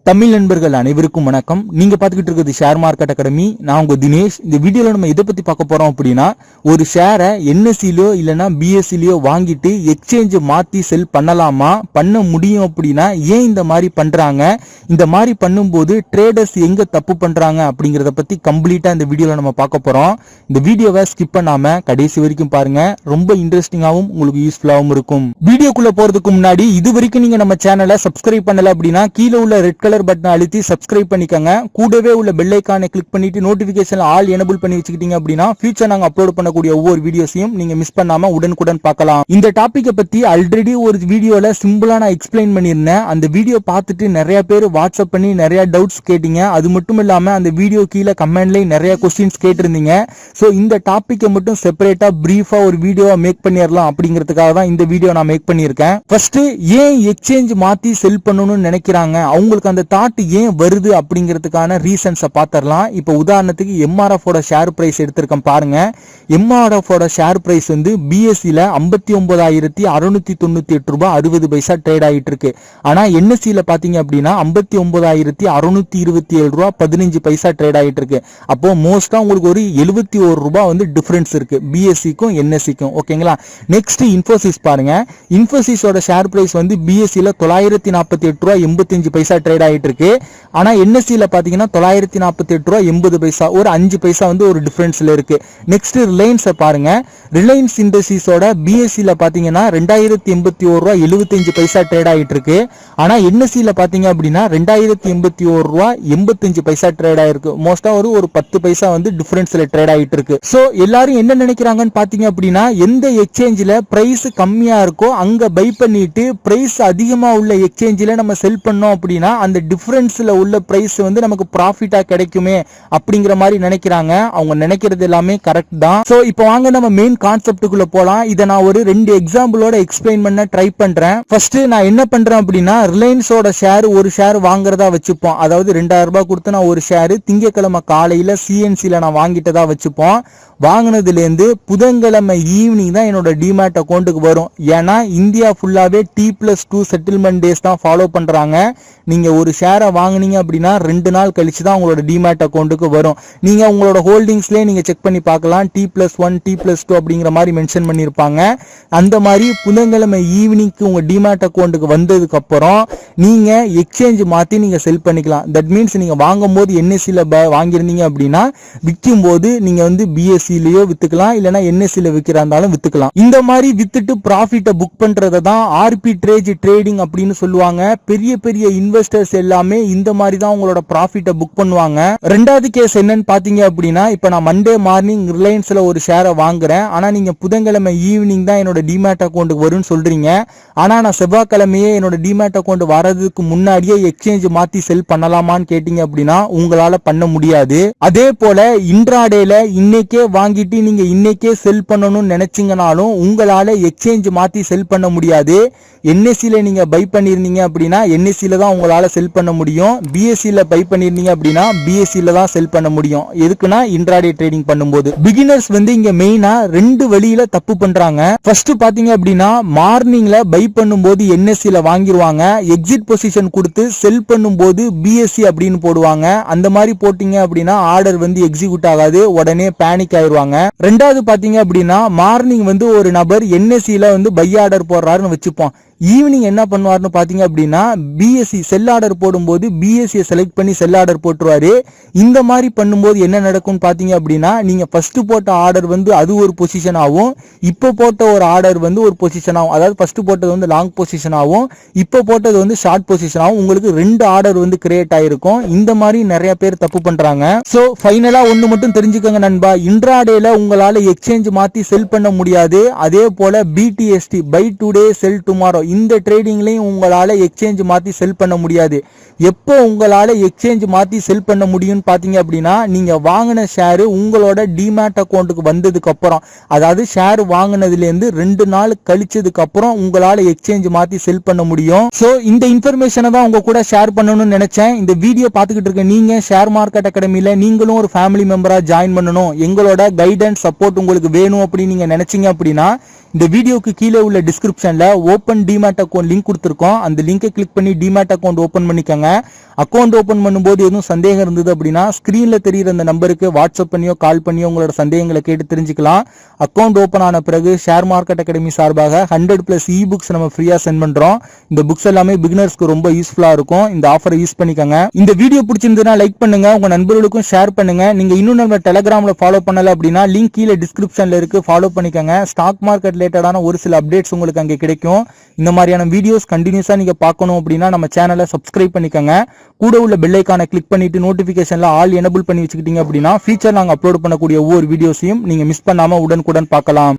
தமிழ் நண்பர்கள் அனைவருக்கும் வணக்கம். நீங்க பாத்துக்கிட்டு இருக்கிறது ஷேர் மார்க்கெட் அகாடமி. நான் உங்க தினேஷ். இந்த வீடியோல நம்ம இதை பத்தி பார்க்க போறோம் அப்படின்னா, ஒரு ஷேரை NSEலயோ இல்லனா BSEலயோ வாங்கிட்டு எக்ஸ்சேஞ்ச் மாத்தி செல் பண்ணலாமா, பண்ண முடியும் அப்படின்னா ஏன் இந்த மாதிரி பண்றாங்க, இந்த மாதிரி பண்ணும்போது ட்ரேடர்ஸ் எங்க தப்பு பண்றாங்க அப்படிங்கறத பத்தி கம்ப்ளீட்டா இந்த வீடியோல நம்ம பார்க்க போறோம். இந்த வீடியோவை ஸ்கிப் பண்ணாம கடைசி வரைக்கும் பாருங்க. ரொம்ப இன்ட்ரெஸ்டிங்காவும் உங்களுக்கு யூஸ்ஃபுல்லாவும் இருக்கும். வீடியோக்குள்ள போறதுக்கு முன்னாடி இது வரைக்கும் நீங்க நம்ம சேனலை சப்ஸ்கிரைப் பண்ணல அப்படின்னா கீழே உள்ள ரெட் கலர் பட்டன் அழுத்தி சப்ஸ்கிரைப் பண்ணிக்கங்க. கூடவே உள்ள பெல் ஐகானை கிளிக் பண்ணிட்டு நோட்டிபிகேஷன் ஆல் எனேபிள் பண்ணி வச்சுக்கிட்டீங்க அப்படின்னா ஃபியூச்சர் நாங்க அப்லோட் பண்ணக்கூடிய ஒவ்வொரு வீடியோஸையும் நீங்க மிஸ் பண்ணாம உடனுக்குடன் பார்க்கலாம். இந்த டாபிக்கை பத்தி ஆல்ரெடி ஒரு வீடியோல சிம்பிளா நான் எக்ஸ்பிளைன் பண்ணியிருந்தேன். அந்த வீடியோ பார்த்துட்டு நிறைய பேர் வாட்ஸ்அப் பண்ணி நிறைய டவுட்ஸ் கேட்டீங்க. அது மட்டும் இல்லாம அந்த வீடியோ கீழே கமெண்ட்லயும் நிறைய கொஸ்டின்ஸ் கேட்டிருந்தீங்க. சோ இந்த டாபிக்கை மட்டும் செப்பரேட்டா பிரீஃபா ஒரு வீடியோவா மேக் பண்ணிடலாம் அப்படிங்கிறதுக்காக தான் இந்த வீடியோ நான் மேக் பண்ணியிருக்கேன். ஃபர்ஸ்ட், ஏன் எக்ஸ்சேஞ்ச் மாத்தி செல் பண்ணணும்னு நினைக்கிறாங்க, அவங்களுக்கு அந்த தாட் ஏன் வருது அப்படிங்கிறதுக்கான ரீசன்ஸை பார்த்துடலாம். இப்போ உதாரணத்துக்கு MRF ஓட ஷேர் பிரைஸ் எடுத்திருக்கேன் பாருங்க. MRF ஓட ஷேர் பிரைஸ் வந்து BSEல 59,698 ரூபாய் 60 பைசா ட்ரேட் ஆகிட்டு இருக்கு. ஆனா NSEல பாத்தீங்க அப்படின்னா 59,627 ரூபாய் 15 பைசா ட்ரேட் ஆகிட்டு இருக்கு. அப்போ மோஸ்டா உங்களுக்கு ஒரு 71 ரூபாய் வந்து டிஃபரன்ஸ் இருக்கு BSEக்கும் NSEக்கும். ஓகேங்களா. நெக்ஸ்ட் இன்ஃபோசிஸ் பாருங்க. இன்ஃபோசிஸோட ஷேர் பிரைஸ் வந்து BSEல 948 ரூபாய் 85 பைசா ட்ரேட் ஆகிட்டு இருக்கு. ஆனா NSEல பாத்தீங்கன்னா 948 ரூபாய் 80 பைசா, ஒரு 5 பைசா வந்து ஒரு டிஃபரன்ஸ்ல இருக்கு. நெக்ஸ்ட் ரிலையன்ஸ் பாருங்க. ரிலையன்ஸ் இண்டஸ்ட்ரீஸோட BSEல பாத்தீங்கன்னா 2081 ரூபாய் 75 பைசா ட்ரேட் ஆகிட்டு இருக்கு. ஆனா NSEல பாத்தீங்க அப்படின்னா 2081 ரூபாய் 85 பைசா ட்ரேட் ஆயிருக்கு. மோஸ்டா ஒரு 10 பைசா வந்து டிஃபரன்ஸ்ல ட்ரேட் ஆகிட்டு இருக்கு. சோ எல்லாரும் என்ன நினைக்கிறாங்கன்னு பாத்தீங்க அப்படின்னா, எந்த எக்ஸ்சேஞ்சில பிரைஸ் கம்மியா இருக்கோ அங்க பை பண்ணிட்டு பிரைஸ் அதிகமா உள்ள எக்ஸ்சேஞ்சில நம்ம செல் பண்ணோம் அப்படின்னா அந்த டிஃபரன்ஸ்ல உள்ள பிரைஸ் வந்து நமக்கு ப்ராஃபிட்டா கிடைக்குமே அப்படிங்கிற மாதிரி நினைக்கிறாங்க. அவங்க நினைக்கிறது எல்லாமே கரெக்ட் தான். சோ இப்போ வாங்க நம்ம மெயின் கான்செப்டுக்குள்ள போலாம். இதை நான் ஒரு 2 எக்ஸாம்பிளோட எக்ஸ்பிளைன் பண்ண ட்ரை பண்றேன். ஃபர்ஸ்ட் நான் என்ன பண்றேன் அப்படின்னா, ரிலையன்ஸோட ஷேர் ஒரு ஷேர் வாங்குறதா வச்சுப்போம். அதாவது 2000 ரூபாய் கொடுத்து நான் ஒரு ஷேர் திங்கக்கிழமை காலையில CNCல நான் வாங்கிட்டதா வச்சுப்போம். வாங்கினதுல இருந்து புதன்கிழமை ஈவினிங் தான் என்னோட டிமேட் அக்கௌண்ட்டுக்கு வரும். ஏன்னா இந்தியா ஃபுல்லாவே T+2 செட்டில்மெண்ட் டேஸ் தான் ஃபாலோ பண்றாங்க. நீங்க ஒரு ஷேரை வாங்குனீங்க அப்படின்னா 2 நாள் கழிச்சு தான் உங்களோட டிமேட் அக்கௌண்ட்டுக்கு வரும். நீங்க உங்களோட ஹோல்டிங்ஸ்லயே நீங்க செக் பண்ணி பார்க்கலாம். T+1 T+2 அப்படிங்கிற மாதிரி மென்ஷன் பண்ணிருப்பாங்க. அந்த மாதிரி புதன்கிழமை ஈவினிங்க்கு உங்க டிமேட் அக்கௌண்ட்டுக்கு வந்ததுக்கு அப்புறம் நீங்க எக்ஸ்சேஞ்ச் மாத்தி நீங்க செல் பண்ணிக்கலாம். தட் மீன்ஸ் நீங்க வாங்கும் போது NSEல வாங்கியிருந்தீங்க அப்படின்னா விற்கும் போது நீங்க வந்து BSEலயோ வித்துக்கலாம், இல்லனா NSEல விற்கிறா இருந்தாலும் வித்துக்கலாம். இந்த மாதிரி வித்துட்டு ப்ராஃபிட்டை புக் பண்றதை தான் ஆர்பிட்ரேஜ் ட்ரேடிங் அப்படின்னு சொல்லுவாங்க. பெரிய பெரிய இன்வெஸ்டர்ஸ் எல்லாமே இந்த மாதிரி தான் உங்களோட ப்ராஃபிட்டை புக் பண்ணுவாங்க. ரெண்டாவது கேஸ் என்னன்னு பாத்தீங்க அப்படின்னா, இப்ப நான் மண்டே மார்னிங் ரிலையன்ஸ்ல ஒரு ஷேரை வாங்குறேன். ஆனா நீங்க புதன்கிழமை ஈவினிங் தான் என்னோட டிமேட் அக்கௌண்ட்டுக்கு வரும்னு சொல்றீங்க. ஆனா நான் செவ்வாய்க்கிழமையே என்னோட டிமேட் அக்கௌண்ட் வரதுக்கு முன்னாடியே எக்ஸ்சேஞ்ச் மாத்தி செல் பண்ணலாமான்னு கேட்டீங்க அப்படின்னா உங்களால பண்ண முடியாது. அதே போல இன்ட்ராடேல இன்னைக்கே வாங்கிட்டு நீங்க இன்னைக்கே செல் பண்ணணும்னு நினைச்சீங்கனாலும் உங்களால எக்ஸ்சேஞ்ச் மாத்தி செல் பண்ண முடியாது. NSEல நீங்க பை பண்ணிருந்தீங்க அப்படின்னா NSEல தான் உங்களால செல் பண்ண முடியும். BSEல பை பண்ணிருந்தீங்க அப்படின்னா BSEல தான் செல் பண்ண முடியும். எதுக்குன்னா இன்ட்ராடே ட்ரேடிங் பண்ணும்போது பிகினர்ஸ் வந்து இங்க மெயினா 2 வழியில தப்பு பண்றாங்க. ஃபர்ஸ்ட் பாத்தீங்க அப்படின்னா, மார்னிங்ல பை பண்ணும்போது NSEல வாங்கிடுவாங்க. எக்ஸிட் பொசிஷன் கொடுத்து செல் பண்ணும்போது BSE அப்படின்னு போடுவாங்க. அந்த மாதிரி போட்டீங்க அப்படின்னா ஆர்டர் வந்து எக்ஸிக்யூட் ஆகாது, உடனே பேனிக் ஆயிருவாங்க. ரெண்டாவது பாத்தீங்க அப்படின்னா, மார்னிங் வந்து ஒரு நபர் NSEல வந்து பை ஆர்டர் போடுறாருன்னு வச்சுப்போம். ஈவினிங் என்ன பண்ணுவாருன்னு பாத்தீங்க அப்படின்னா, BSE செல் ஆர்டர் போடும்போது BSE செலக்ட் பண்ணி செல் ஆர்டர் போட்டுருவாரு. இந்த மாதிரி பண்ணும்போது என்ன நடக்கும்னு பாத்தீங்க அப்படின்னா, நீங்க ஃபர்ஸ்ட் போட்ட ஆர்டர் வந்து அது ஒரு பொசிஷன் ஆகும், இப்ப போட்ட ஒரு ஆர்டர் வந்து ஒரு பொசிஷன் ஆகும். அதாவது ஃபர்ஸ்ட் போட்டது வந்து லாங் பொசிஷன் ஆகும், இப்ப போட்டது வந்து ஷார்ட் பொசிஷன் ஆகும். உங்களுக்கு 2 ஆர்டர் வந்து கிரியேட் ஆயிருக்கும். இந்த மாதிரி நிறைய பேர் தப்பு பண்றாங்க. சோ ஃபைனலா ஒண்ணு மட்டும் தெரிஞ்சுக்கங்க நண்பா, இன்ட்ராடேல உங்களால எக்ஸ்சேஞ்ச் மாத்தி செல் பண்ண முடியாது. அதே போல BTST buy today sell tomorrow இந்த ட்ரேடிங்லயும் உங்களால எக்ஸ்சேஞ்ச் மாத்தி செல் பண்ண முடியாது. எப்போ உங்களால எக்ஸ்சேஞ்ச் மாத்தி செல் பண்ண முடியும்னு பாத்தீங்க அப்படின்னா, நீங்க வாங்கின ஷேர் உங்களோட டிமேட் அக்கௌண்ட்டுக்கு வந்ததுக்கு அப்புறம், அதாவது ஷேர் வாங்கினதுல இருந்து 2 நாள் கழிச்சதுக்கு அப்புறம் உங்களால எக்ஸ்சேஞ்ச் மாத்தி செல் பண்ண முடியும். சோ இந்த இன்ஃபர்மேஷனை தான் உங்க கூட ஷேர் பண்ணணும்னு நினைச்சேன். இந்த வீடியோ பாத்துக்கிட்டு இருக்க நீங்க ஷேர் மார்க்கெட் அகாடமில நீங்களும் ஒரு ஃபேமிலி மெம்பரா ஜாயின் பண்ணணும், எங்களோட கைடன்ஸ் சப்போர்ட் உங்களுக்கு வேணும் அப்படின்னு நீங்க நினைச்சீங்க அப்படின்னா இந்த வீடியோக்கு கீழே உள்ள டிஸ்கிரிப்ஷன்ல ஓபன் டிமேட் அக்கௌண்ட் லிங்க் கொடுத்திருக்கோம். அந்த லிங்கை கிளிக் பண்ணி டிமேட் அக்கௌண்ட் ஓபன் பண்ணிக்கங்க. பண்ணிக்கோங்க. அக்கௌண்ட் ஓபன் பண்ணும்போது எதுவும் சந்தேகம் இருந்தது அப்படின்னா ஸ்கிரீன்ல தெரியுற அந்த நம்பருக்கு வாட்ஸ்அப் பண்ணியோ கால் பண்ணியோ உங்களோட சந்தேகங்களை கேட்டு தெரிஞ்சுக்கலாம். அக்கௌண்ட் ஓபன் ஆன பிறகு ஷேர் மார்க்கெட் அகாடமி சார்பாக 100+ இ-புக்ஸ் நம்ம ஃப்ரீயா சென்ட் பண்றோம். இந்த புக்ஸ் எல்லாமே பிகினர்ஸ்க்கு ரொம்ப யூஸ்ஃபுல்லா இருக்கும். இந்த ஆஃபரை யூஸ் பண்ணிக்கோங்க. இந்த வீடியோ பிடிச்சிருந்ததுன்னா லைக் பண்ணுங்க, உங்க நண்பர்களுக்கும் ஷேர் பண்ணுங்க. நீங்க இன்னும் நம்ம டெலிகிராம்ல ஃபாலோ பண்ணல அப்படின்னா லிங்க் கீழே டிஸ்கிரிப்ஷன்ல இருக்கு, ஃபாலோ பண்ணிக்கோங்க. ஸ்டாக் மார்க்கெட் ரிலேட்டடான ஒரு சில அப்டேட்ஸ் உங்களுக்கு அங்கே கிடைக்கும். இந்த மாதிரியான வீடியோஸ் கண்டினியூஸா நீங்க பார்க்கணும் அப்படின்னா நம்ம சேனலை சப்ஸ்கிரைப் பண்ணிக்கோங்க. கூட உள்ள பெல் ஐகானை கிளிக் பண்ணிட்டு நோட்டிபிகேஷன்ல ஆல் எனேபிள் பண்ணி வச்சுக்கிட்டீங்க அப்படின்னா ஃபியூச்சர் நாங்க அப்லோட் பண்ணக்கூடிய ஒவ்வொரு வீடியோஸையும் நீங்க மிஸ் பண்ணாம உடனுக்குடன் பார்க்கலாம்.